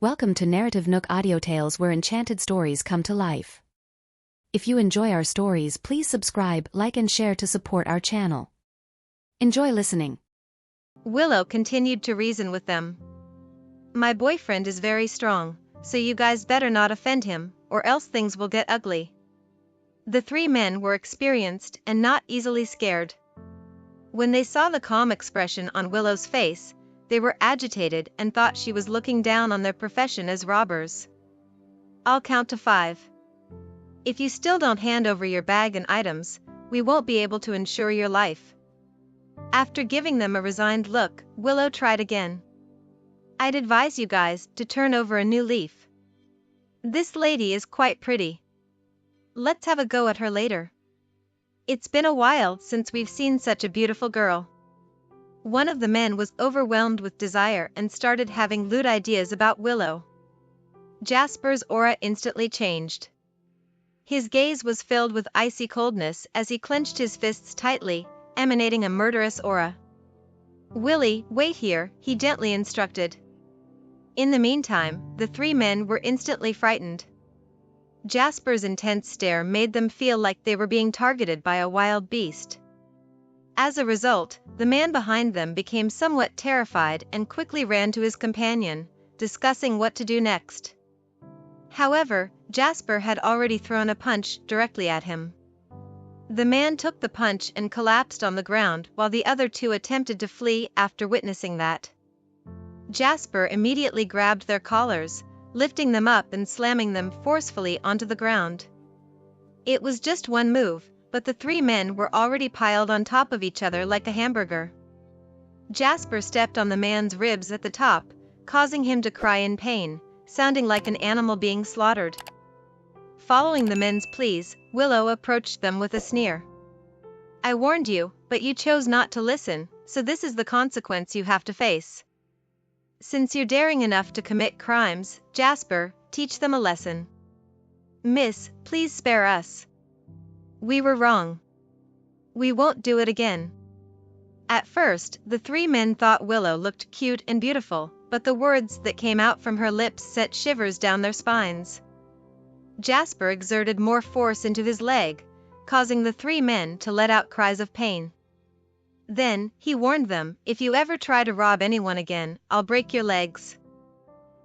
Welcome to NarrativeNook audio tales where enchanted stories come to life. If you enjoy our stories, please subscribe, like and share to support our channel. Enjoy listening. Willow continued to reason with them. My boyfriend is very strong, so you guys better not offend him, or else things will get ugly. The three men were experienced and not easily scared. When they saw the calm expression on Willow's face, they were agitated and thought she was looking down on their profession as robbers. I'll count to 5. If you still don't hand over your bag and items, we won't be able to insure your life. After giving them a resigned look, Willow tried again. I'd advise you guys to turn over a new leaf. This lady is quite pretty. Let's have a go at her later. It's been a while since we've seen such a beautiful girl. One of the men was overwhelmed with desire and started having lewd ideas about Willow. Jasper's aura instantly changed. His gaze was filled with icy coldness as he clenched his fists tightly, emanating a murderous aura. Willie, wait here, he gently instructed. In the meantime, the three men were instantly frightened. Jasper's intense stare made them feel like they were being targeted by a wild beast. As a result, the man behind them became somewhat terrified and quickly ran to his companion, discussing what to do next. However, Jasper had already thrown a punch directly at him. The man took the punch and collapsed on the ground while the other two attempted to flee after witnessing that. Jasper immediately grabbed their collars, lifting them up and slamming them forcefully onto the ground. It was just one move, but the three men were already piled on top of each other like a hamburger. Jasper stepped on the man's ribs at the top, causing him to cry in pain, sounding like an animal being slaughtered. Following the men's pleas, Willow approached them with a sneer. I warned you, but you chose not to listen, so this is the consequence you have to face. Since you're daring enough to commit crimes, Jasper, teach them a lesson. Miss, please spare us. We were wrong. We won't do it again. At first, the three men thought Willow looked cute and beautiful, but the words that came out from her lips sent shivers down their spines. Jasper exerted more force into his leg, causing the three men to let out cries of pain. Then, he warned them, if you ever try to rob anyone again, I'll break your legs.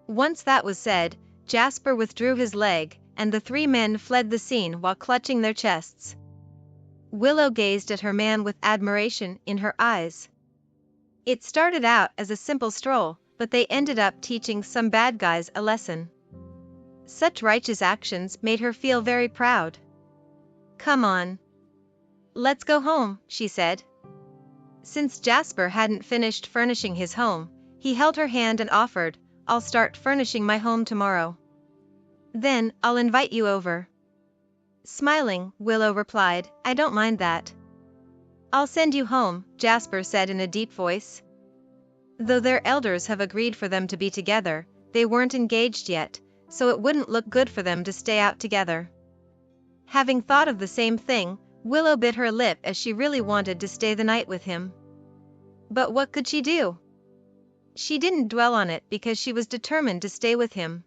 Once that was said, Jasper withdrew his leg, and the three men fled the scene while clutching their chests. Willow gazed at her man with admiration in her eyes. It started out as a simple stroll, but they ended up teaching some bad guys a lesson. Such righteous actions made her feel very proud. Come on. Let's go home, she said. Since Jasper hadn't finished furnishing his home, he held her hand and offered, I'll start furnishing my home tomorrow. Then, I'll invite you over. Smiling, Willow replied, I don't mind that. I'll send you home, Jasper said in a deep voice. Though their elders have agreed for them to be together, they weren't engaged yet, so it wouldn't look good for them to stay out together. Having thought of the same thing, Willow bit her lip as she really wanted to stay the night with him. But what could she do? She didn't dwell on it because she was determined to stay with him.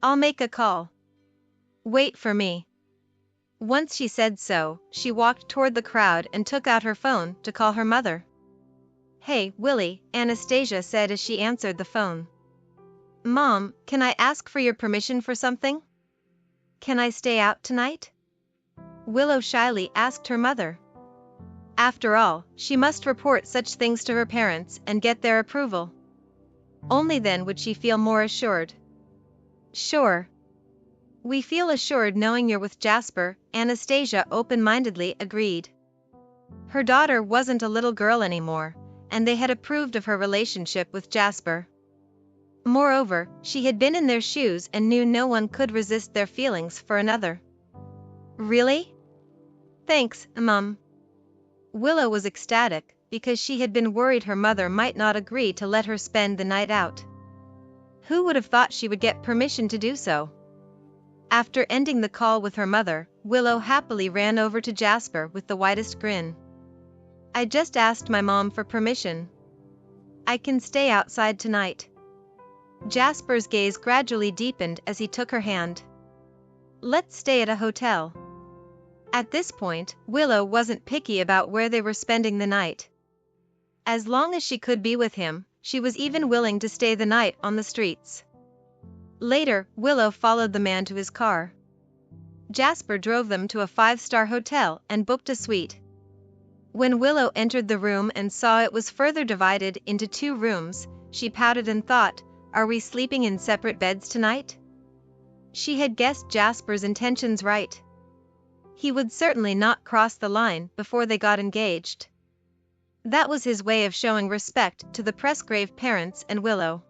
I'll make a call. Wait for me. Once she said so, she walked toward the crowd and took out her phone to call her mother. Hey, Willie, Anastasia said as she answered the phone. Mom, can I ask for your permission for something? Can I stay out tonight? Willow shyly asked her mother. After all, she must report such things to her parents and get their approval. Only then would she feel more assured. Sure. We feel assured knowing you're with Jasper, Anastasia open-mindedly agreed. Her daughter wasn't a little girl anymore, and they had approved of her relationship with Jasper. Moreover, she had been in their shoes and knew no one could resist their feelings for another. Really? Thanks, Mum. Willow was ecstatic, because she had been worried her mother might not agree to let her spend the night out. Who would have thought she would get permission to do so? After ending the call with her mother, Willow happily ran over to Jasper with the widest grin. I just asked my mom for permission. I can stay outside tonight. Jasper's gaze gradually deepened as he took her hand. "Let's stay at a hotel." At this point, Willow wasn't picky about where they were spending the night. As long as she could be with him, she was even willing to stay the night on the streets. Later, Willow followed the man to his car. Jasper drove them to a 5-star hotel and booked a suite. When Willow entered the room and saw it was further divided into 2 rooms, she pouted and thought, "Are we sleeping in separate beds tonight?" She had guessed Jasper's intentions right. He would certainly not cross the line before they got engaged. That was his way of showing respect to the Presgrave parents and Willow.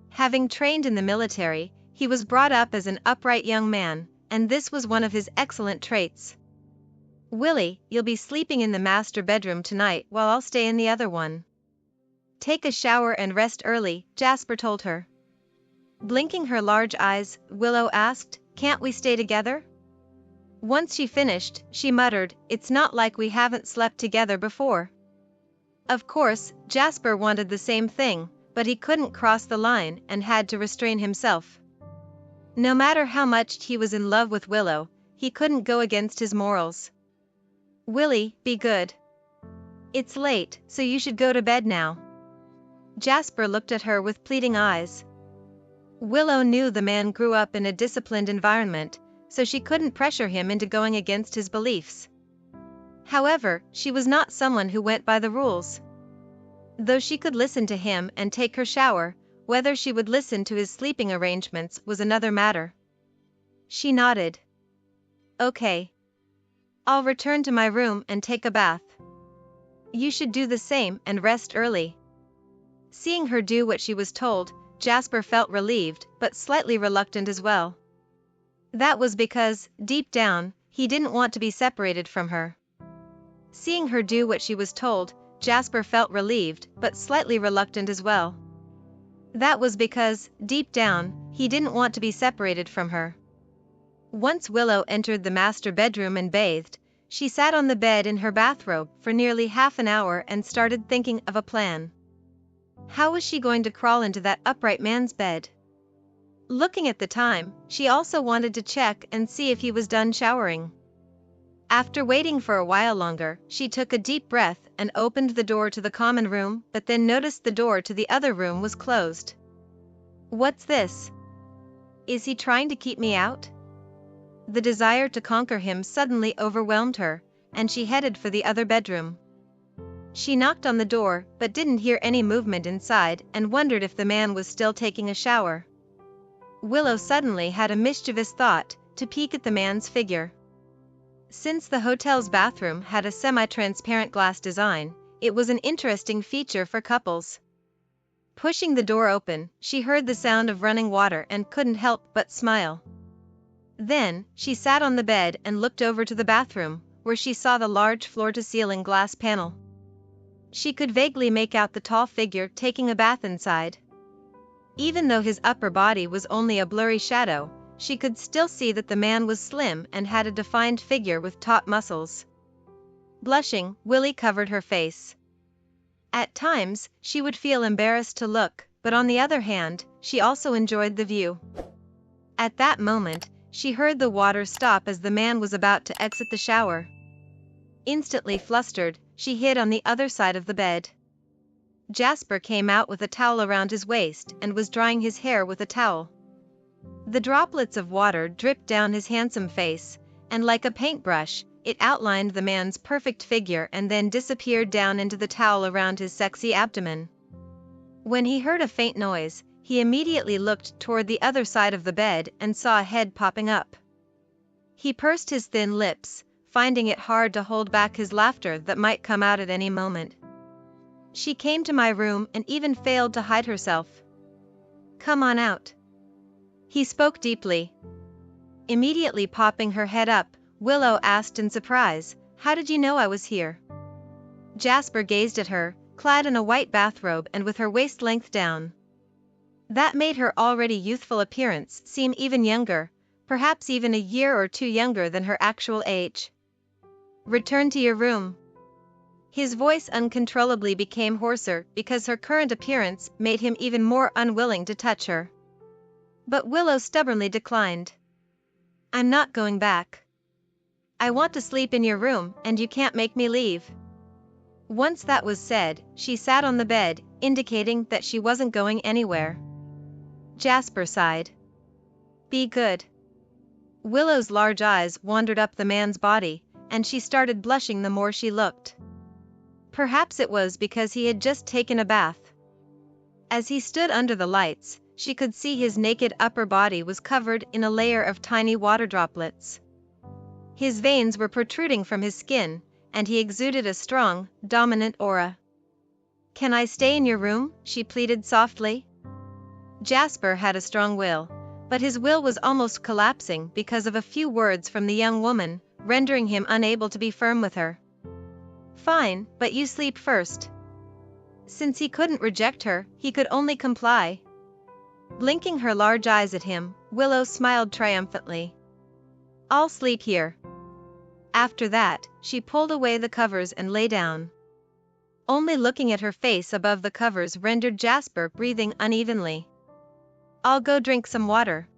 Having trained in the military, he was brought up as an upright young man, and this was one of his excellent traits. "Willie, you'll be sleeping in the master bedroom tonight while I'll stay in the other one. Take a shower and rest early," Jasper told her. Blinking her large eyes, Willow asked, "Can't we stay together?" Once she finished, she muttered, "It's not like we haven't slept together before." Of course, Jasper wanted the same thing, but he couldn't cross the line and had to restrain himself. No matter how much he was in love with Willow, he couldn't go against his morals. "Willie, be good. It's late, so you should go to bed now." Jasper looked at her with pleading eyes. Willow knew the man grew up in a disciplined environment, so she couldn't pressure him into going against his beliefs. However, she was not someone who went by the rules. Though she could listen to him and take her shower, whether she would listen to his sleeping arrangements was another matter. She nodded. "Okay. I'll return to my room and take a bath. You should do the same and rest early." Seeing her do what she was told, Jasper felt relieved but slightly reluctant as well. That was because, deep down, he didn't want to be separated from her. Seeing her do what she was told, Jasper felt relieved but slightly reluctant as well. That was because, deep down, he didn't want to be separated from her. Once Willow entered the master bedroom and bathed, she sat on the bed in her bathrobe for nearly half an hour and started thinking of a plan. How was she going to crawl into that upright man's bed? Looking at the time, she also wanted to check and see if he was done showering. After waiting for a while longer, she took a deep breath and opened the door to the common room, but then noticed the door to the other room was closed. "What's this? Is he trying to keep me out?" The desire to conquer him suddenly overwhelmed her, and she headed for the other bedroom. She knocked on the door, but didn't hear any movement inside and wondered if the man was still taking a shower. Willow suddenly had a mischievous thought, to peek at the man's figure. Since the hotel's bathroom had a semi-transparent glass design, it was an interesting feature for couples. Pushing the door open, she heard the sound of running water and couldn't help but smile. Then, she sat on the bed and looked over to the bathroom, where she saw the large floor-to-ceiling glass panel. She could vaguely make out the tall figure taking a bath inside. Even though his upper body was only a blurry shadow, she could still see that the man was slim and had a defined figure with taut muscles. Blushing, Willie covered her face. At times, she would feel embarrassed to look, but on the other hand, she also enjoyed the view. At that moment, she heard the water stop as the man was about to exit the shower. Instantly flustered, she hid on the other side of the bed. Jasper came out with a towel around his waist and was drying his hair with a towel. The droplets of water dripped down his handsome face, and like a paintbrush, it outlined the man's perfect figure and then disappeared down into the towel around his sexy abdomen. When he heard a faint noise, he immediately looked toward the other side of the bed and saw a head popping up. He pursed his thin lips, finding it hard to hold back his laughter that might come out at any moment. "She came to my room and even failed to hide herself. Come on out." He spoke deeply. Immediately popping her head up, Willow asked in surprise, "How did you know I was here?" Jasper gazed at her, clad in a white bathrobe and with her waist length down. That made her already youthful appearance seem even younger, perhaps even a year or two younger than her actual age. "Return to your room," His voice uncontrollably became hoarser because her current appearance made him even more unwilling to touch her. But Willow stubbornly declined. "I'm not going back. I want to sleep in your room, and you can't make me leave." Once that was said, she sat on the bed, indicating that she wasn't going anywhere. Jasper sighed. "Be good." Willow's large eyes wandered up the man's body, and she started blushing the more she looked. Perhaps it was because he had just taken a bath. As he stood under the lights, she could see his naked upper body was covered in a layer of tiny water droplets. His veins were protruding from his skin, and he exuded a strong, dominant aura. "Can I stay in your room?" she pleaded softly. Jasper had a strong will, but his will was almost collapsing because of a few words from the young woman, rendering him unable to be firm with her. "Fine, but you sleep first." Since he couldn't reject her, he could only comply. Blinking her large eyes at him, Willow smiled triumphantly. "I'll sleep here." After that, she pulled away the covers and lay down. Only looking at her face above the covers rendered Jasper breathing unevenly. "I'll go drink some water."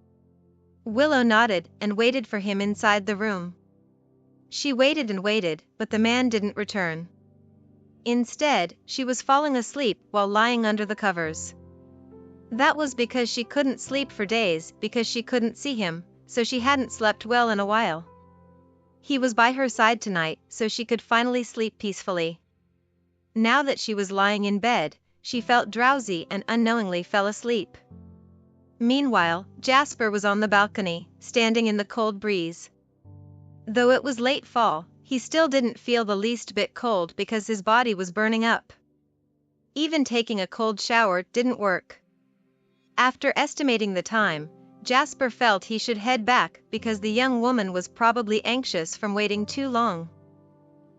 Willow nodded and waited for him inside the room. She waited and waited, but the man didn't return. Instead, she was falling asleep while lying under the covers. That was because she couldn't sleep for days because she couldn't see him, so she hadn't slept well in a while. He was by her side tonight, so she could finally sleep peacefully. Now that she was lying in bed, she felt drowsy and unknowingly fell asleep. Meanwhile, Jasper was on the balcony, standing in the cold breeze. Though it was late fall, he still didn't feel the least bit cold because his body was burning up. Even taking a cold shower didn't work. After estimating the time, Jasper felt he should head back because the young woman was probably anxious from waiting too long.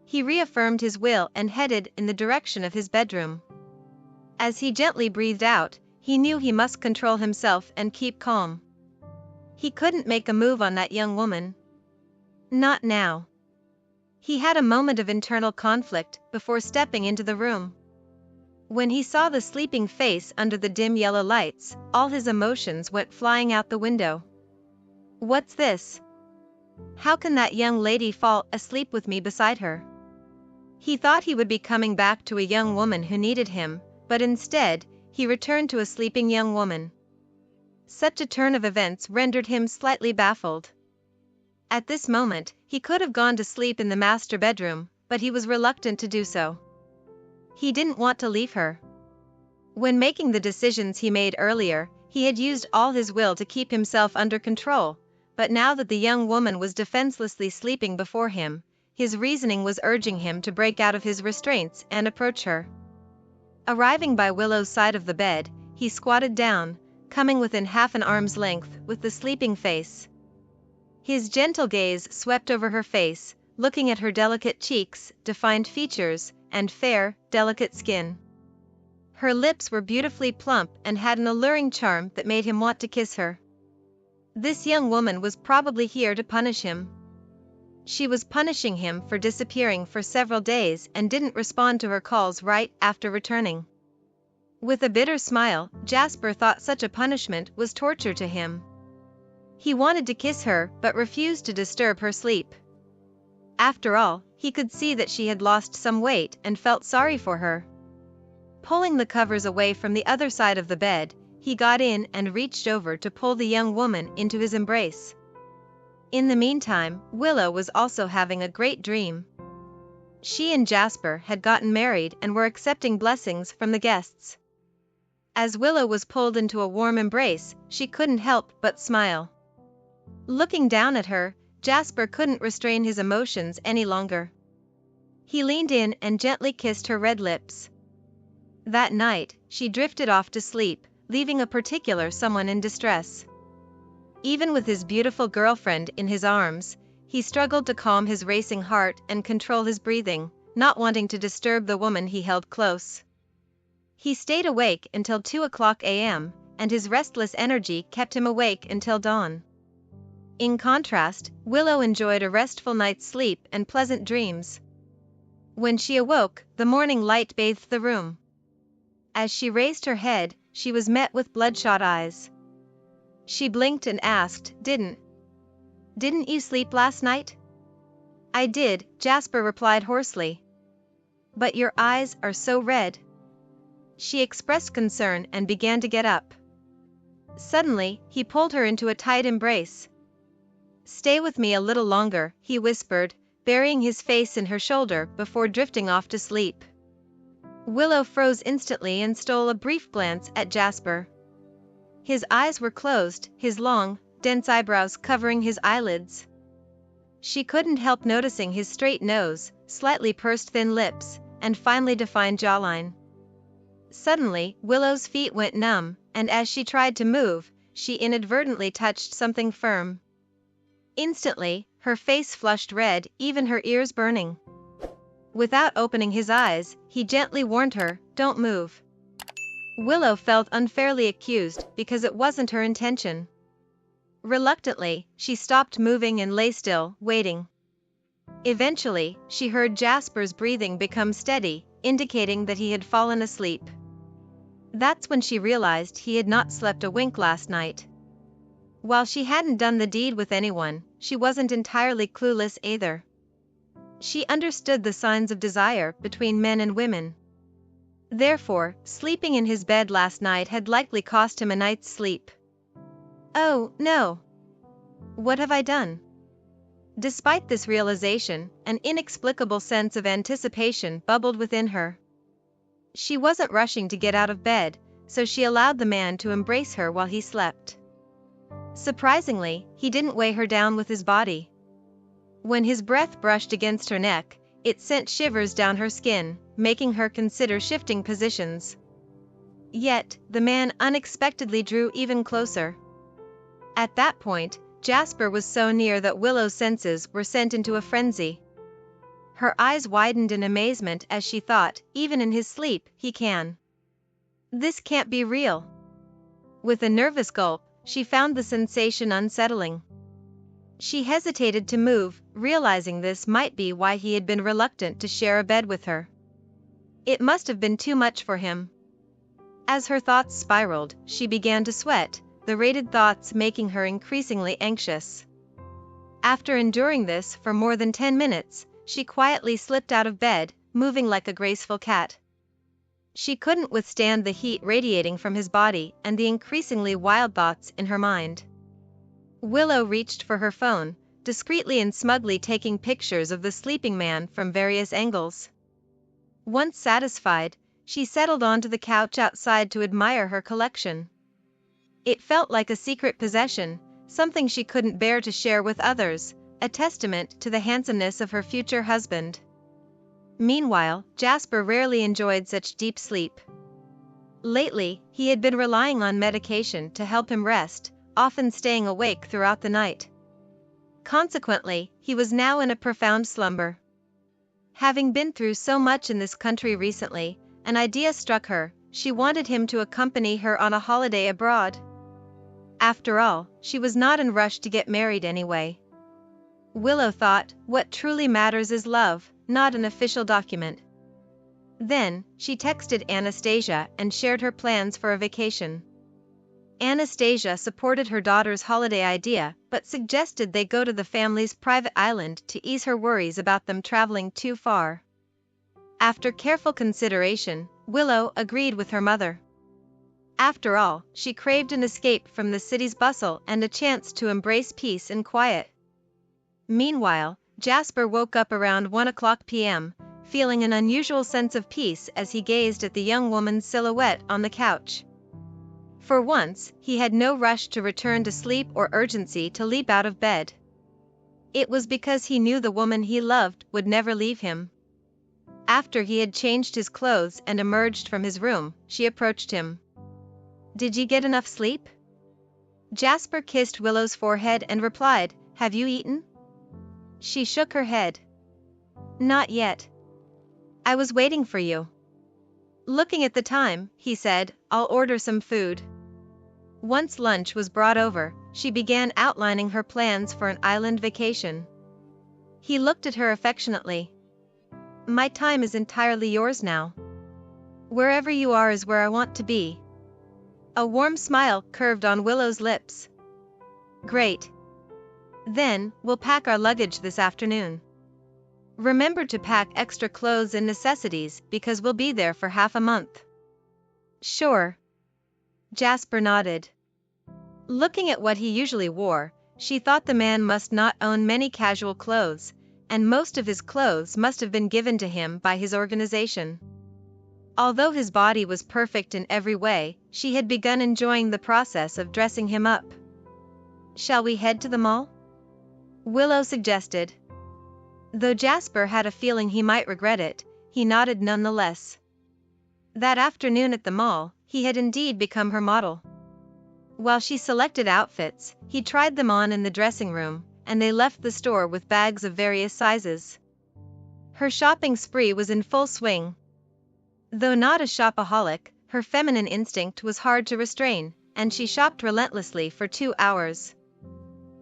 He reaffirmed his will and headed in the direction of his bedroom. As he gently breathed out, he knew he must control himself and keep calm. He couldn't make a move on that young woman. Not now. He had a moment of internal conflict before stepping into the room. When he saw the sleeping face under the dim yellow lights, all his emotions went flying out the window. What's this? How can that young lady fall asleep with me beside her? He thought he would be coming back to a young woman who needed him, but instead, he returned to a sleeping young woman. Such a turn of events rendered him slightly baffled. At this moment, he could have gone to sleep in the master bedroom, but he was reluctant to do so. He didn't want to leave her. When making the decisions he made earlier, he had used all his will to keep himself under control, but now that the young woman was defenselessly sleeping before him, his reasoning was urging him to break out of his restraints and approach her. Arriving by Willow's side of the bed, he squatted down, coming within half an arm's length with the sleeping face. His gentle gaze swept over her face, looking at her delicate cheeks, defined features, and fair, delicate skin. Her lips were beautifully plump and had an alluring charm that made him want to kiss her. This young woman was probably here to punish him. She was punishing him for disappearing for several days and didn't respond to her calls right after returning. With a bitter smile, Jasper thought such a punishment was torture to him. He wanted to kiss her but refused to disturb her sleep. After all, he could see that she had lost some weight and felt sorry for her. Pulling the covers away from the other side of the bed, he got in and reached over to pull the young woman into his embrace. In the meantime, Willow was also having a great dream. She and Jasper had gotten married and were accepting blessings from the guests. As Willow was pulled into a warm embrace, she couldn't help but smile. Looking down at her, Jasper couldn't restrain his emotions any longer. He leaned in and gently kissed her red lips. That night, she drifted off to sleep, leaving a particular someone in distress. Even with his beautiful girlfriend in his arms, he struggled to calm his racing heart and control his breathing, not wanting to disturb the woman he held close. He stayed awake until 2 a.m., and his restless energy kept him awake until dawn. In contrast, Willow enjoyed a restful night's sleep and pleasant dreams. When she awoke, the morning light bathed the room. As she raised her head, she was met with bloodshot eyes. She blinked and asked, Didn't you sleep last night?" "I did," Jasper replied hoarsely. "But your eyes are so red." She expressed concern and began to get up. Suddenly, he pulled her into a tight embrace. "Stay with me a little longer," he whispered, burying his face in her shoulder before drifting off to sleep. Willow froze instantly and stole a brief glance at Jasper. His eyes were closed, his long, dense eyebrows covering his eyelids. She couldn't help noticing his straight nose, slightly pursed thin lips, and finely defined jawline. Suddenly, Willow's feet went numb, and as she tried to move, she inadvertently touched something firm. Instantly, her face flushed red, even her ears burning. Without opening his eyes, he gently warned her, "Don't move." Willow felt unfairly accused because it wasn't her intention. Reluctantly, she stopped moving and lay still, waiting. Eventually, she heard Jasper's breathing become steady, indicating that he had fallen asleep. That's when she realized he had not slept a wink last night. While she hadn't done the deed with anyone, she wasn't entirely clueless either. She understood the signs of desire between men and women. Therefore, sleeping in his bed last night had likely cost him a night's sleep. "Oh, no. What have I done?" Despite this realization, an inexplicable sense of anticipation bubbled within her. She wasn't rushing to get out of bed, so she allowed the man to embrace her while he slept. Surprisingly, he didn't weigh her down with his body. When his breath brushed against her neck, it sent shivers down her skin, making her consider shifting positions. Yet, the man unexpectedly drew even closer. At that point, Jasper was so near that Willow's senses were sent into a frenzy. Her eyes widened in amazement as she thought, even in his sleep, he can. This can't be real. With a nervous gulp, she found the sensation unsettling. She hesitated to move, realizing this might be why he had been reluctant to share a bed with her. It must have been too much for him. As her thoughts spiraled, she began to sweat, the rated thoughts making her increasingly anxious. After enduring this for more than 10 minutes, she quietly slipped out of bed, moving like a graceful cat. She couldn't withstand the heat radiating from his body and the increasingly wild thoughts in her mind. Willow reached for her phone, discreetly and smugly taking pictures of the sleeping man from various angles. Once satisfied, she settled onto the couch outside to admire her collection. It felt like a secret possession, something she couldn't bear to share with others, a testament to the handsomeness of her future husband. Meanwhile, Jasper rarely enjoyed such deep sleep. Lately, he had been relying on medication to help him rest, often staying awake throughout the night. Consequently, he was now in a profound slumber. Having been through so much in this country recently, an idea struck her: she wanted him to accompany her on a holiday abroad. After all, she was not in a rush to get married anyway. Willow thought, what truly matters is love, not an official document. Then, she texted Anastasia and shared her plans for a vacation. Anastasia supported her daughter's holiday idea, but suggested they go to the family's private island to ease her worries about them traveling too far. After careful consideration, Willow agreed with her mother. After all, she craved an escape from the city's bustle and a chance to embrace peace and quiet. Meanwhile, Jasper woke up around 1:00 p.m., feeling an unusual sense of peace as he gazed at the young woman's silhouette on the couch. For once, he had no rush to return to sleep or urgency to leap out of bed. It was because he knew the woman he loved would never leave him. After he had changed his clothes and emerged from his room, she approached him. "Did you get enough sleep?" Jasper kissed Willow's forehead and replied, "Have you eaten?" She shook her head. "Not yet. I was waiting for you." Looking at the time, he said, "I'll order some food." Once lunch was brought over, she began outlining her plans for an island vacation. He looked at her affectionately. My time is entirely yours now. Wherever you are is where I want to be. A warm smile curved on Willow's lips. Great. Then, we'll pack our luggage this afternoon. Remember to pack extra clothes and necessities because we'll be there for half a month. Sure. Jasper nodded. Looking at what he usually wore, she thought the man must not own many casual clothes, and most of his clothes must have been given to him by his organization. Although his body was perfect in every way, she had begun enjoying the process of dressing him up. Shall we head to the mall? Willow suggested. Though Jasper had a feeling he might regret it, he nodded nonetheless. That afternoon at the mall, he had indeed become her model. While she selected outfits, he tried them on in the dressing room, and they left the store with bags of various sizes. Her shopping spree was in full swing. Though not a shopaholic, her feminine instinct was hard to restrain, and she shopped relentlessly for 2 hours.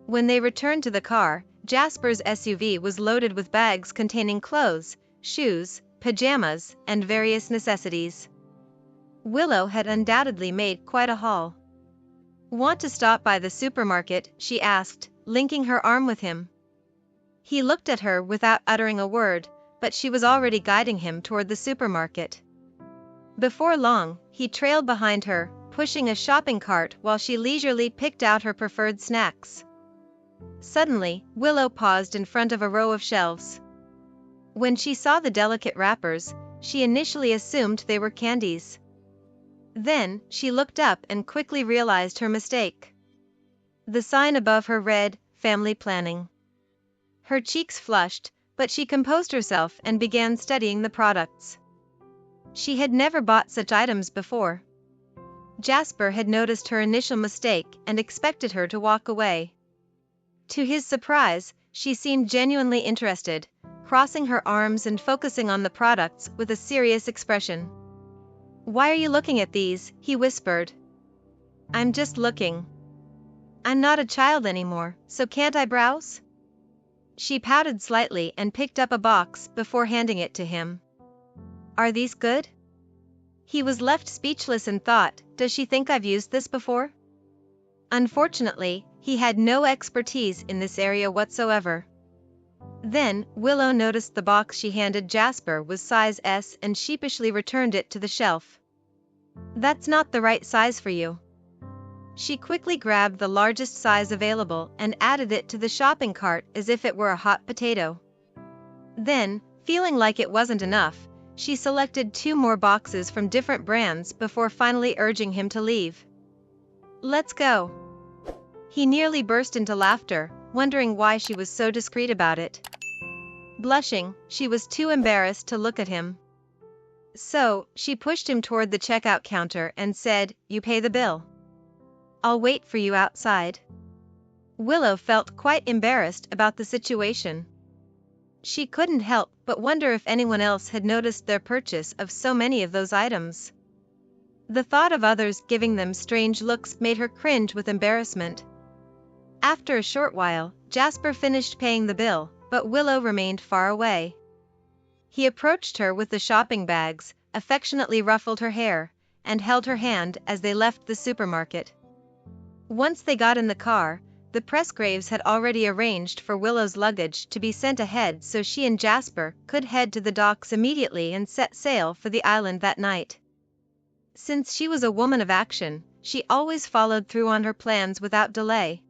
When they returned to the car, Jasper's SUV was loaded with bags containing clothes, shoes, pajamas, and various necessities. Willow had undoubtedly made quite a haul. Want to stop by the supermarket? She asked, linking her arm with him. He looked at her without uttering a word, but she was already guiding him toward the supermarket. Before long, he trailed behind her, pushing a shopping cart while she leisurely picked out her preferred snacks. Suddenly, Willow paused in front of a row of shelves. When she saw the delicate wrappers, she initially assumed they were candies. Then, she looked up and quickly realized her mistake. The sign above her read, "Family Planning." Her cheeks flushed, but she composed herself and began studying the products. She had never bought such items before. Jasper had noticed her initial mistake and expected her to walk away. To his surprise, she seemed genuinely interested, crossing her arms and focusing on the products with a serious expression. "Why are you looking at these?" he whispered. "I'm just looking. I'm not a child anymore, so can't I browse?" She pouted slightly and picked up a box before handing it to him. "Are these good?" He was left speechless and thought, does she think I've used this before? Unfortunately, he had no expertise in this area whatsoever. Then, Willow noticed the box she handed Jasper was size S and sheepishly returned it to the shelf. "That's not the right size for you." She quickly grabbed the largest size available and added it to the shopping cart as if it were a hot potato. Then, feeling like it wasn't enough, she selected 2 more boxes from different brands before finally urging him to leave. "Let's go." He nearly burst into laughter, wondering why she was so discreet about it. Blushing, she was too embarrassed to look at him. So, she pushed him toward the checkout counter and said, "You pay the bill. I'll wait for you outside." Willow felt quite embarrassed about the situation. She couldn't help but wonder if anyone else had noticed their purchase of so many of those items. The thought of others giving them strange looks made her cringe with embarrassment. After a short while, Jasper finished paying the bill, but Willow remained far away. He approached her with the shopping bags, affectionately ruffled her hair, and held her hand as they left the supermarket. Once they got in the car, the Pressgraves had already arranged for Willow's luggage to be sent ahead so she and Jasper could head to the docks immediately and set sail for the island that night. Since she was a woman of action, she always followed through on her plans without delay.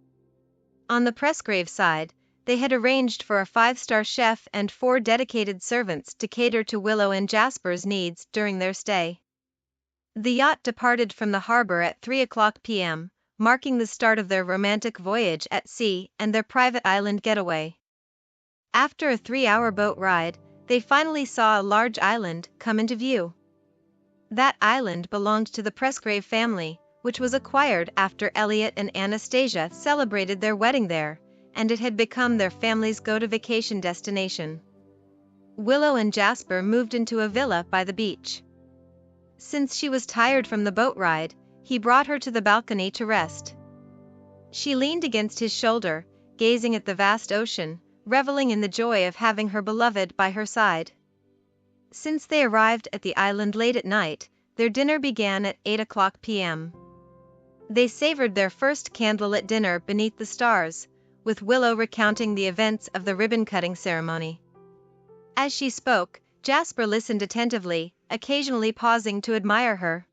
On the Pressgrave side, they had arranged for a 5-star chef and 4 dedicated servants to cater to Willow and Jasper's needs during their stay. The yacht departed from the harbor at 3:00 p.m., marking the start of their romantic voyage at sea and their private island getaway. After a 3-hour boat ride, they finally saw a large island come into view. That island belonged to the Pressgrave family, which was acquired after Elliot and Anastasia celebrated their wedding there, and it had become their family's go-to-vacation destination. Willow and Jasper moved into a villa by the beach. Since she was tired from the boat ride, he brought her to the balcony to rest. She leaned against his shoulder, gazing at the vast ocean, reveling in the joy of having her beloved by her side. Since they arrived at the island late at night, their dinner began at 8 p.m. They savored their first candlelit dinner beneath the stars, with Willow recounting the events of the ribbon-cutting ceremony. As she spoke, Jasper listened attentively, occasionally pausing to admire her.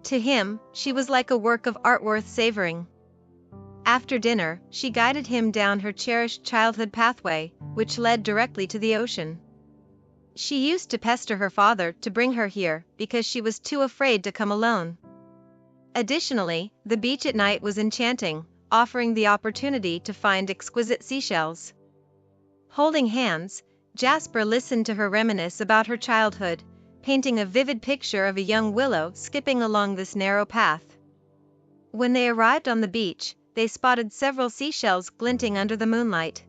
To him, she was like a work of art worth savoring. After dinner, she guided him down her cherished childhood pathway, which led directly to the ocean. She used to pester her father to bring her here because she was too afraid to come alone. Additionally, the beach at night was enchanting, offering the opportunity to find exquisite seashells. Holding hands, Jasper listened to her reminisce about her childhood, painting a vivid picture of a young Willow skipping along this narrow path. When they arrived on the beach, they spotted several seashells glinting under the moonlight.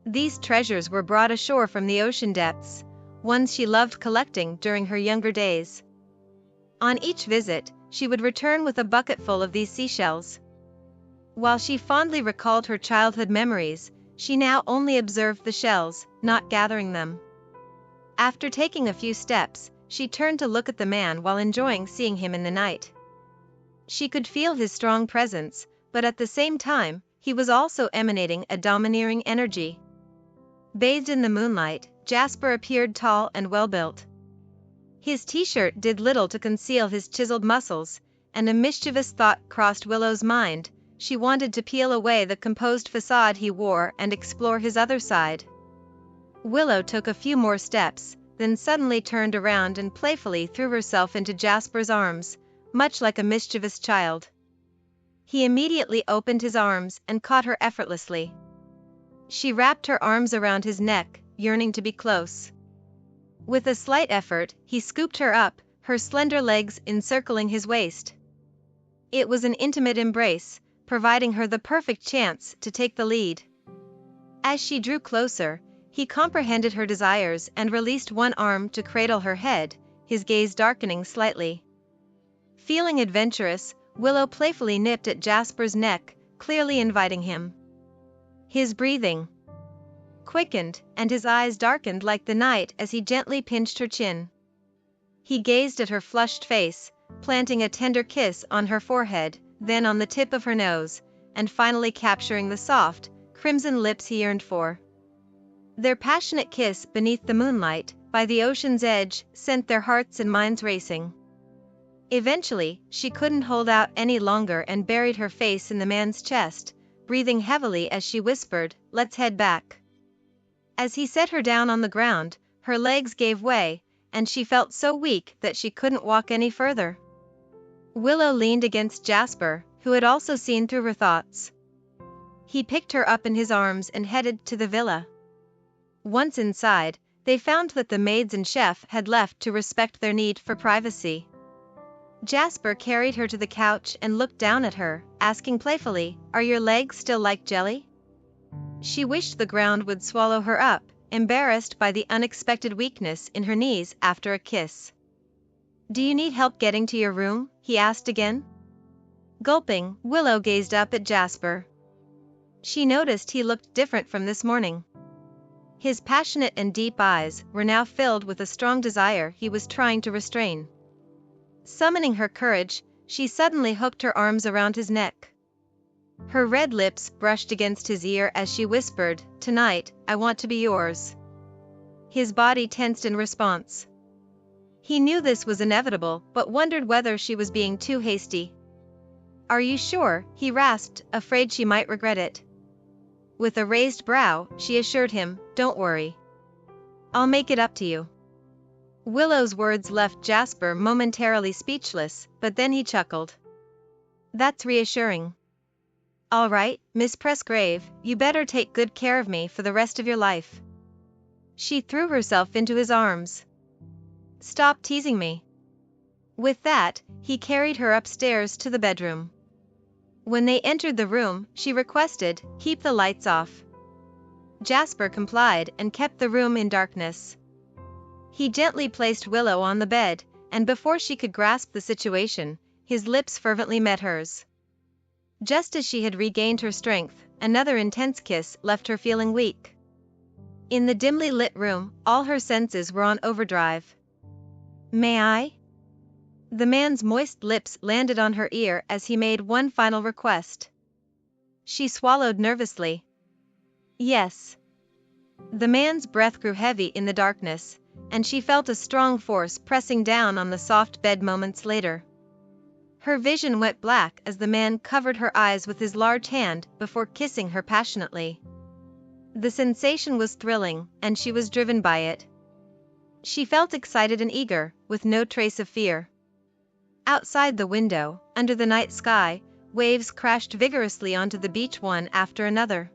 These treasures were brought ashore from the ocean depths, ones she loved collecting during her younger days. On each visit, she would return with a bucket full of these seashells. While she fondly recalled her childhood memories, she now only observed the shells, not gathering them. After taking a few steps, she turned to look at the man while enjoying seeing him in the night. She could feel his strong presence, but at the same time, he was also emanating a domineering energy. Bathed in the moonlight, Jasper appeared tall and well-built. His t-shirt did little to conceal his chiseled muscles, and a mischievous thought crossed Willow's mind. She wanted to peel away the composed facade he wore and explore his other side. Willow took a few more steps, then suddenly turned around and playfully threw herself into Jasper's arms, much like a mischievous child. He immediately opened his arms and caught her effortlessly. She wrapped her arms around his neck, yearning to be close. With a slight effort, he scooped her up, her slender legs encircling his waist. It was an intimate embrace, providing her the perfect chance to take the lead. As she drew closer, he comprehended her desires and released one arm to cradle her head, his gaze darkening slightly. Feeling adventurous, Willow playfully nipped at Jasper's neck, clearly inviting him. His breathing quickened, and his eyes darkened like the night as he gently pinched her chin. He gazed at her flushed face, planting a tender kiss on her forehead, then on the tip of her nose, and finally capturing the soft, crimson lips he yearned for. Their passionate kiss beneath the moonlight, by the ocean's edge, sent their hearts and minds racing. Eventually, she couldn't hold out any longer and buried her face in the man's chest, breathing heavily as she whispered, "Let's head back." As he set her down on the ground, her legs gave way, and she felt so weak that she couldn't walk any further. Willow leaned against Jasper, who had also seen through her thoughts. He picked her up in his arms and headed to the villa. Once inside, they found that the maids and chef had left to respect their need for privacy. Jasper carried her to the couch and looked down at her, asking playfully, "Are your legs still like jelly?" She wished the ground would swallow her up, embarrassed by the unexpected weakness in her knees after a kiss. "Do you need help getting to your room?" he asked again. Gulping, Willow gazed up at Jasper. She noticed he looked different from this morning. His passionate and deep eyes were now filled with a strong desire he was trying to restrain. Summoning her courage, she suddenly hooked her arms around his neck. Her red lips brushed against his ear as she whispered, "Tonight, I want to be yours." His body tensed in response. He knew this was inevitable, but wondered whether she was being too hasty. "Are you sure?" he rasped, afraid she might regret it. With a raised brow, she assured him, "Don't worry. I'll make it up to you." Willow's words left Jasper momentarily speechless, but then he chuckled. "That's reassuring. All right, Miss Pressgrave, you better take good care of me for the rest of your life." She threw herself into his arms. "Stop teasing me." With that, he carried her upstairs to the bedroom. When they entered the room, she requested, "Keep the lights off." Jasper complied and kept the room in darkness. He gently placed Willow on the bed, and before she could grasp the situation, his lips fervently met hers. Just as she had regained her strength, another intense kiss left her feeling weak. In the dimly lit room, all her senses were on overdrive. "May I?" The man's moist lips landed on her ear as he made one final request. She swallowed nervously. "Yes." The man's breath grew heavy in the darkness, and she felt a strong force pressing down on the soft bed moments later. Her vision went black as the man covered her eyes with his large hand before kissing her passionately. The sensation was thrilling, and she was driven by it. She felt excited and eager, with no trace of fear. Outside the window, under the night sky, waves crashed vigorously onto the beach one after another.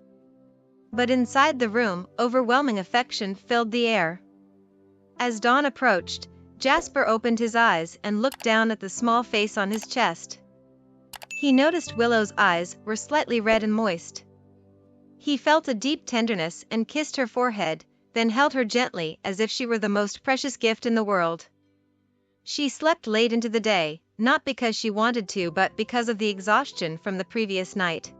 But inside the room, overwhelming affection filled the air. As dawn approached, Jasper opened his eyes and looked down at the small face on his chest. He noticed Willow's eyes were slightly red and moist. He felt a deep tenderness and kissed her forehead, then held her gently as if she were the most precious gift in the world. She slept late into the day, not because she wanted to but because of the exhaustion from the previous night.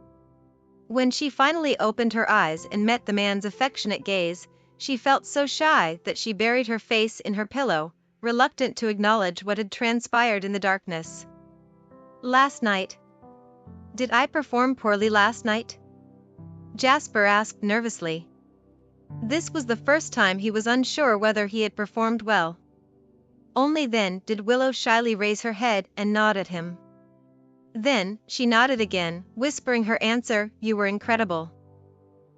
When she finally opened her eyes and met the man's affectionate gaze, she felt so shy that she buried her face in her pillow, reluctant to acknowledge what had transpired in the darkness. "Last night. Did I perform poorly last night?" Jasper asked nervously. This was the first time he was unsure whether he had performed well. Only then did Willow shyly raise her head and nod at him. Then, she nodded again, whispering her answer, "You were incredible."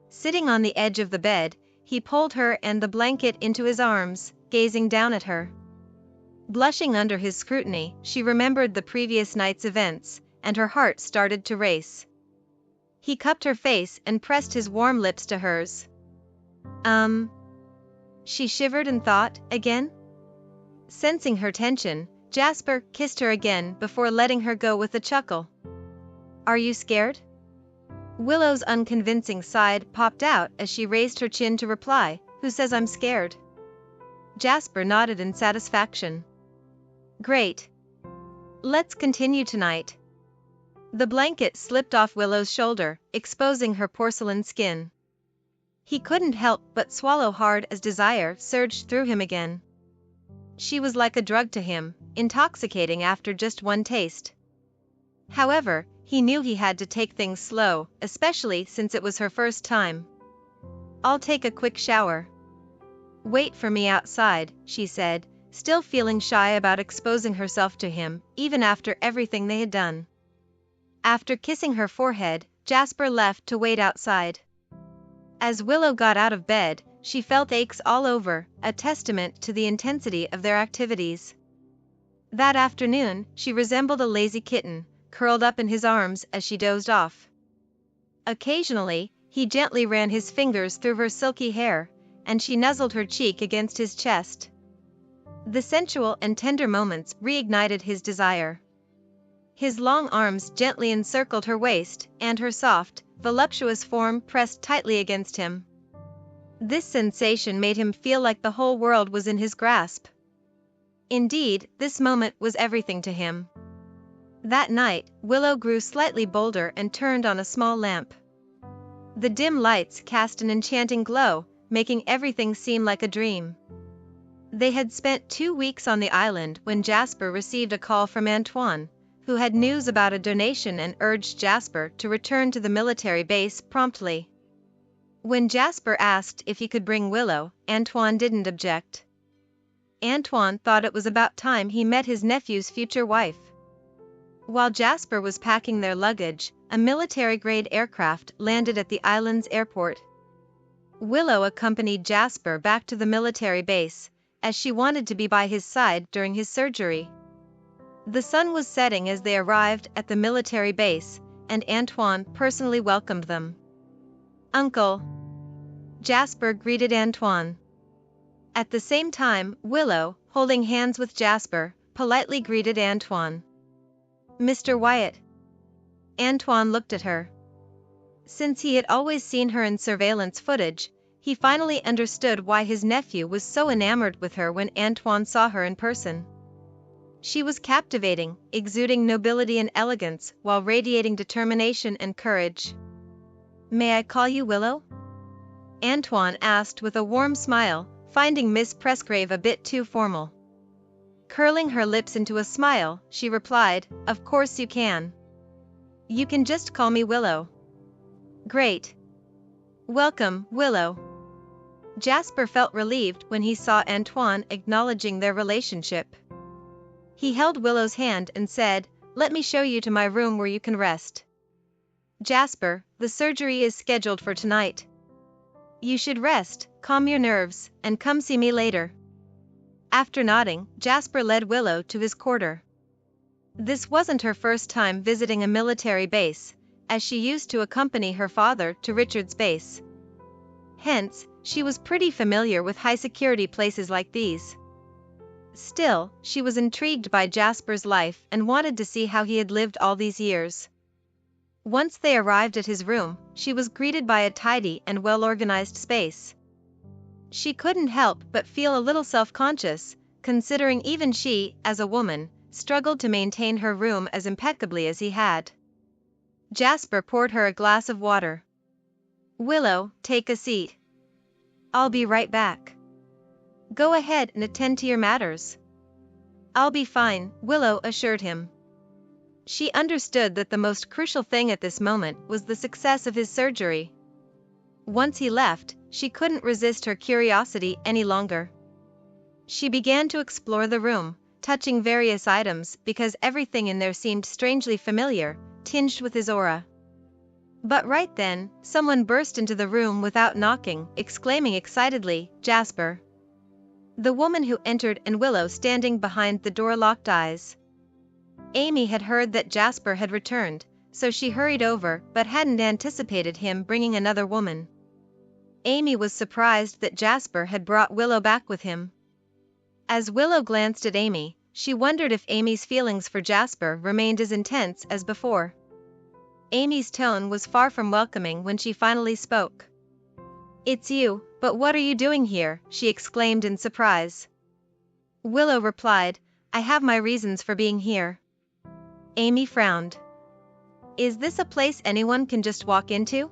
Sitting on the edge of the bed, he pulled her and the blanket into his arms, gazing down at her. Blushing under his scrutiny, she remembered the previous night's events, and her heart started to race. He cupped her face and pressed his warm lips to hers. She shivered and thought, again? Sensing her tension, Jasper kissed her again before letting her go with a chuckle. "Are you scared?" Willow's unconvincing side popped out as she raised her chin to reply, "Who says I'm scared?" Jasper nodded in satisfaction. "Great. Let's continue tonight." The blanket slipped off Willow's shoulder, exposing her porcelain skin. He couldn't help but swallow hard as desire surged through him again. She was like a drug to him, intoxicating after just one taste. However, he knew he had to take things slow, especially since it was her first time. "I'll take a quick shower." "Wait for me outside," she said, still feeling shy about exposing herself to him, even after everything they had done. After kissing her forehead, Jasper left to wait outside. As Willow got out of bed, she felt aches all over, a testament to the intensity of their activities. That afternoon, she resembled a lazy kitten, curled up in his arms as she dozed off. Occasionally, he gently ran his fingers through her silky hair, and she nuzzled her cheek against his chest. The sensual and tender moments reignited his desire. His long arms gently encircled her waist, and her soft, voluptuous form pressed tightly against him. This sensation made him feel like the whole world was in his grasp. Indeed, this moment was everything to him. That night, Willow grew slightly bolder and turned on a small lamp. The dim lights cast an enchanting glow, making everything seem like a dream. They had spent 2 weeks on the island when Jasper received a call from Antoine, who had news about a donation and urged Jasper to return to the military base promptly. When Jasper asked if he could bring Willow, Antoine didn't object. Antoine thought it was about time he met his nephew's future wife. While Jasper was packing their luggage, a military-grade aircraft landed at the island's airport. Willow accompanied Jasper back to the military base, as she wanted to be by his side during his surgery. The sun was setting as they arrived at the military base, and Antoine personally welcomed them. "Uncle." Jasper greeted Antoine. At the same time, Willow, holding hands with Jasper, politely greeted Antoine. "Mr. Wyatt." Antoine looked at her. Since he had always seen her in surveillance footage, he finally understood why his nephew was so enamored with her when Antoine saw her in person. She was captivating, exuding nobility and elegance while radiating determination and courage. "May I call you Willow?" Antoine asked with a warm smile, finding Miss Presgrave a bit too formal. Curling her lips into a smile, she replied, "Of course you can. You can just call me Willow." "Great. Welcome, Willow." Jasper felt relieved when he saw Antoine acknowledging their relationship. He held Willow's hand and said, "Let me show you to my room where you can rest. Jasper, the surgery is scheduled for tonight. You should rest, calm your nerves, and come see me later." After nodding, Jasper led Willow to his quarter. This wasn't her first time visiting a military base, as she used to accompany her father to Richard's base. Hence, she was pretty familiar with high-security places like these. Still, she was intrigued by Jasper's life and wanted to see how he had lived all these years. Once they arrived at his room, she was greeted by a tidy and well-organized space. She couldn't help but feel a little self-conscious, considering even she, as a woman, struggled to maintain her room as impeccably as he had. Jasper poured her a glass of water. "Willow, take a seat. I'll be right back. Go ahead and attend to your matters." "I'll be fine," Willow assured him. She understood that the most crucial thing at this moment was the success of his surgery. Once he left, she couldn't resist her curiosity any longer. She began to explore the room, touching various items because everything in there seemed strangely familiar, tinged with his aura. But right then, someone burst into the room without knocking, exclaiming excitedly, "Jasper!" The woman who entered and Willow standing behind the door locked eyes. Amy had heard that Jasper had returned, so she hurried over but hadn't anticipated him bringing another woman. Amy was surprised that Jasper had brought Willow back with him. As Willow glanced at Amy, she wondered if Amy's feelings for Jasper remained as intense as before. Amy's tone was far from welcoming when she finally spoke. "It's you, but what are you doing here?" she exclaimed in surprise. Willow replied, "I have my reasons for being here." Amy frowned. "Is this a place anyone can just walk into?"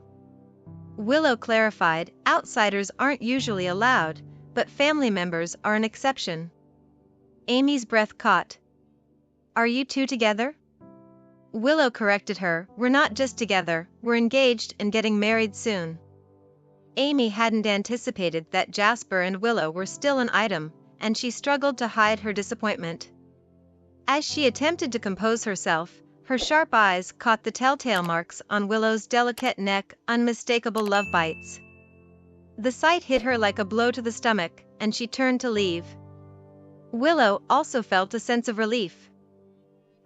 Willow clarified, "Outsiders aren't usually allowed, but family members are an exception." Amy's breath caught. "Are you two together?" Willow corrected her, "We're not just together, we're engaged and getting married soon." Amy hadn't anticipated that Jasper and Willow were still an item, and she struggled to hide her disappointment. As she attempted to compose herself, her sharp eyes caught the telltale marks on Willow's delicate neck, unmistakable love bites. The sight hit her like a blow to the stomach, and she turned to leave. Willow also felt a sense of relief.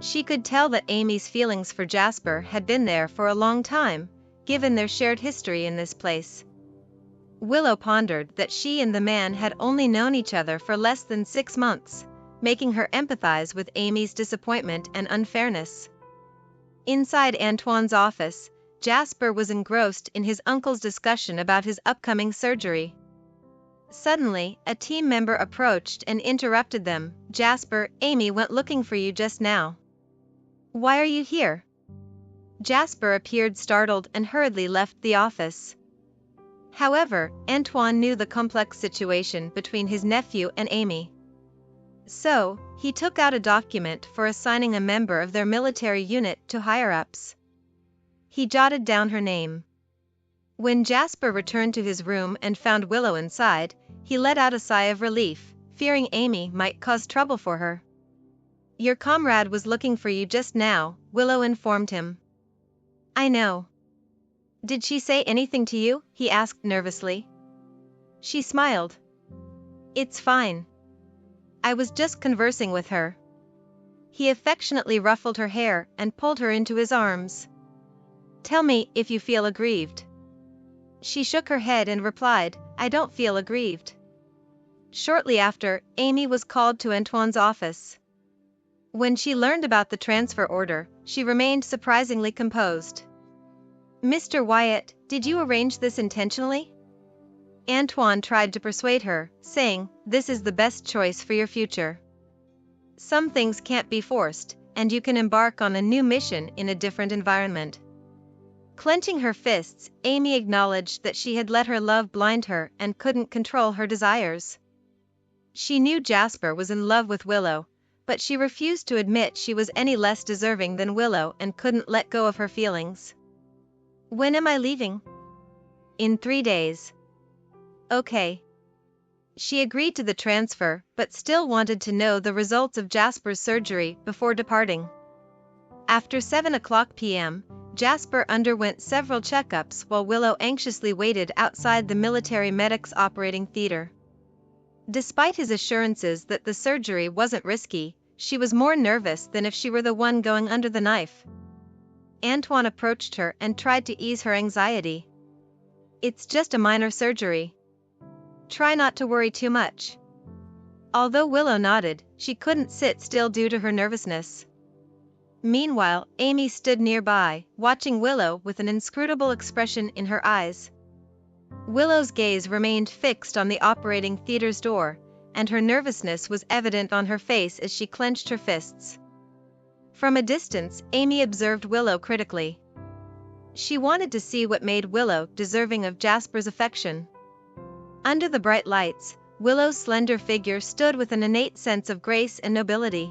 She could tell that Amy's feelings for Jasper had been there for a long time, given their shared history in this place. Willow pondered that she and the man had only known each other for less than 6 months, making her empathize with Amy's disappointment and unfairness. Inside Antoine's office, Jasper was engrossed in his uncle's discussion about his upcoming surgery. Suddenly, a team member approached and interrupted them. "Jasper, Amy went looking for you just now." "Why are you here?" Jasper appeared startled and hurriedly left the office. However, Antoine knew the complex situation between his nephew and Amy. So, he took out a document for assigning a member of their military unit to higher-ups. He jotted down her name. When Jasper returned to his room and found Willow inside, he let out a sigh of relief, fearing Amy might cause trouble for her. "Your comrade was looking for you just now," Willow informed him. "I know. Did she say anything to you?" he asked nervously. She smiled. "It's fine. I was just conversing with her." He affectionately ruffled her hair and pulled her into his arms. "Tell me if you feel aggrieved." She shook her head and replied, "I don't feel aggrieved." Shortly after, Amy was called to Antoine's office. When she learned about the transfer order, she remained surprisingly composed. "Mr. Wyatt, did you arrange this intentionally?" Antoine tried to persuade her, saying, "This is the best choice for your future. Some things can't be forced, and you can embark on a new mission in a different environment." Clenching her fists, Amy acknowledged that she had let her love blind her and couldn't control her desires. She knew Jasper was in love with Willow, but she refused to admit she was any less deserving than Willow and couldn't let go of her feelings. "When am I leaving?" "In 3 days." "Okay." She agreed to the transfer, but still wanted to know the results of Jasper's surgery before departing. After 7 p.m., Jasper underwent several checkups while Willow anxiously waited outside the military medic's operating theater. Despite his assurances that the surgery wasn't risky, she was more nervous than if she were the one going under the knife. Antoine approached her and tried to ease her anxiety. "It's just a minor surgery. Try not to worry too much." Although Willow nodded, she couldn't sit still due to her nervousness. Meanwhile, Amy stood nearby, watching Willow with an inscrutable expression in her eyes. Willow's gaze remained fixed on the operating theater's door, and her nervousness was evident on her face as she clenched her fists. From a distance, Amy observed Willow critically. She wanted to see what made Willow deserving of Jasper's affection. Under the bright lights, Willow's slender figure stood with an innate sense of grace and nobility.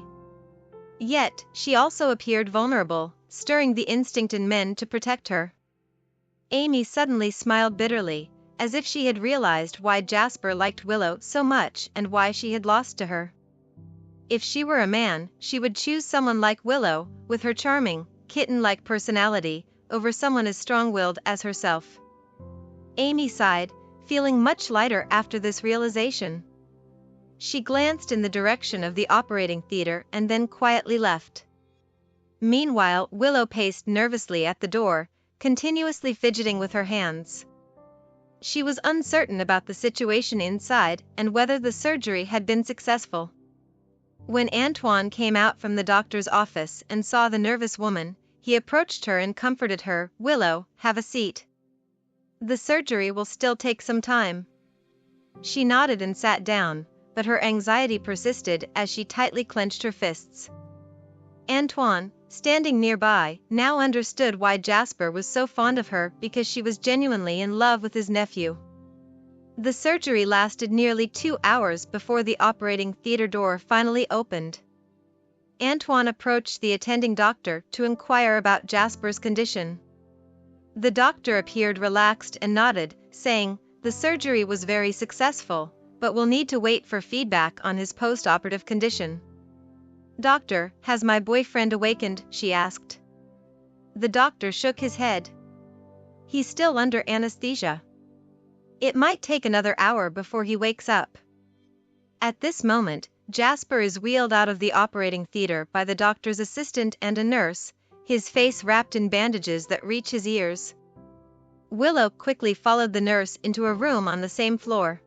Yet, she also appeared vulnerable, stirring the instinct in men to protect her. Amy suddenly smiled bitterly, as if she had realized why Jasper liked Willow so much and why she had lost to her. If she were a man, she would choose someone like Willow, with her charming, kitten-like personality, over someone as strong-willed as herself. Amy sighed, feeling much lighter after this realization. She glanced in the direction of the operating theater and then quietly left. Meanwhile, Willow paced nervously at the door, continuously fidgeting with her hands. She was uncertain about the situation inside and whether the surgery had been successful. When Antoine came out from the doctor's office and saw the nervous woman, he approached her and comforted her. "Willow, have a seat. The surgery will still take some time." She nodded and sat down, but her anxiety persisted as she tightly clenched her fists. Antoine, standing nearby, now understood why Jasper was so fond of her, because she was genuinely in love with his nephew. The surgery lasted nearly 2 hours before the operating theater door finally opened. Antoine approached the attending doctor to inquire about Jasper's condition. The doctor appeared relaxed and nodded, saying, "The surgery was very successful, but we'll need to wait for feedback on his post-operative condition." "Doctor, has my boyfriend awakened?" she asked. The doctor shook his head. "He's still under anesthesia. It might take another hour before he wakes up." At this moment, Jasper is wheeled out of the operating theater by the doctor's assistant and a nurse, his face wrapped in bandages that reach his ears. Willow quickly followed the nurse into a room on the same floor.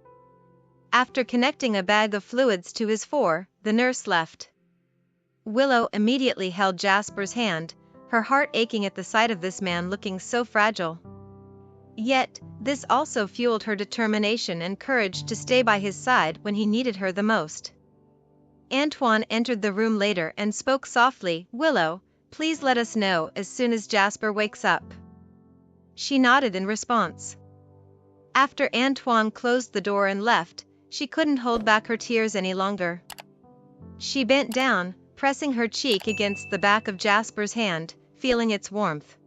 After connecting a bag of fluids to his fore, the nurse left. Willow immediately held Jasper's hand, her heart aching at the sight of this man looking so fragile. Yet, this also fueled her determination and courage to stay by his side when he needed her the most. Antoine entered the room later and spoke softly, "Willow, please let us know as soon as Jasper wakes up." She nodded in response. After Antoine closed the door and left, she couldn't hold back her tears any longer. She bent down, pressing her cheek against the back of Jasper's hand, feeling its warmth.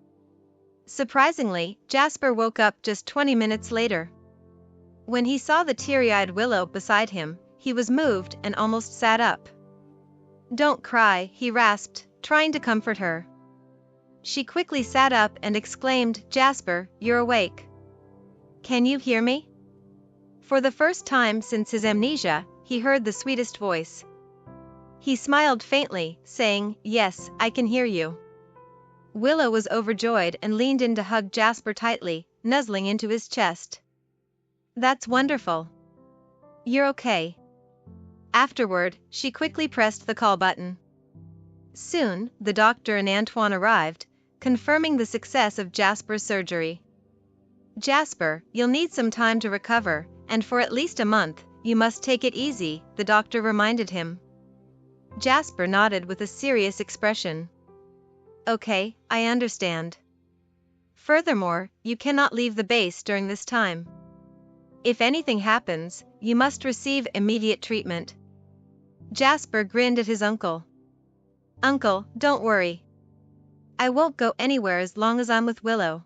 Surprisingly, Jasper woke up just 20 minutes later. When he saw the teary-eyed Willow beside him, he was moved and almost sat up. "Don't cry," he rasped, trying to comfort her. She quickly sat up and exclaimed, "Jasper, you're awake. Can you hear me?" For the first time since his amnesia, he heard the sweetest voice. He smiled faintly, saying, "Yes, I can hear you." Willow was overjoyed and leaned in to hug Jasper tightly, nuzzling into his chest. "That's wonderful. You're okay." Afterward, she quickly pressed the call button. Soon, the doctor and Antoine arrived, confirming the success of Jasper's surgery. "Jasper, you'll need some time to recover, and for at least a month, you must take it easy," the doctor reminded him. Jasper nodded with a serious expression. "Okay, I understand." Furthermore, you cannot leave the base during this time. If anything happens, you must receive immediate treatment. Jasper grinned at his uncle. Uncle, don't worry. I won't go anywhere as long as I'm with Willow.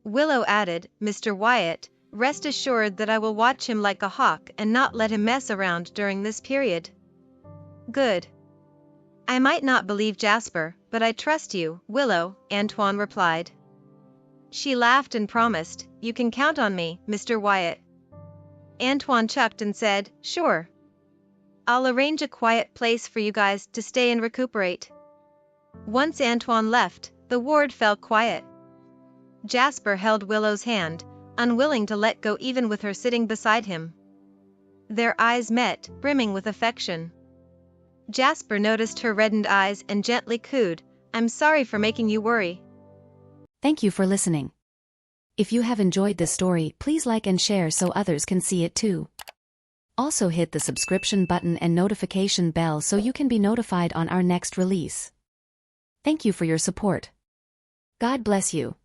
Willow added, Mr. Wyatt, rest assured that I will watch him like a hawk and not let him mess around during this period. Good. I might not believe Jasper, but I trust you, Willow, Antoine replied. She laughed and promised, you can count on me, Mr. Wyatt. Antoine chuckled and said, sure. I'll arrange a quiet place for you guys to stay and recuperate. Once Antoine left, the ward fell quiet. Jasper held Willow's hand, unwilling to let go even with her sitting beside him. Their eyes met, brimming with affection. Jasper noticed her reddened eyes and gently cooed, I'm sorry for making you worry. Thank you for listening. If you have enjoyed this story, please like and share so others can see it too. Also hit the subscription button and notification bell so you can be notified on our next release. Thank you for your support. God bless you.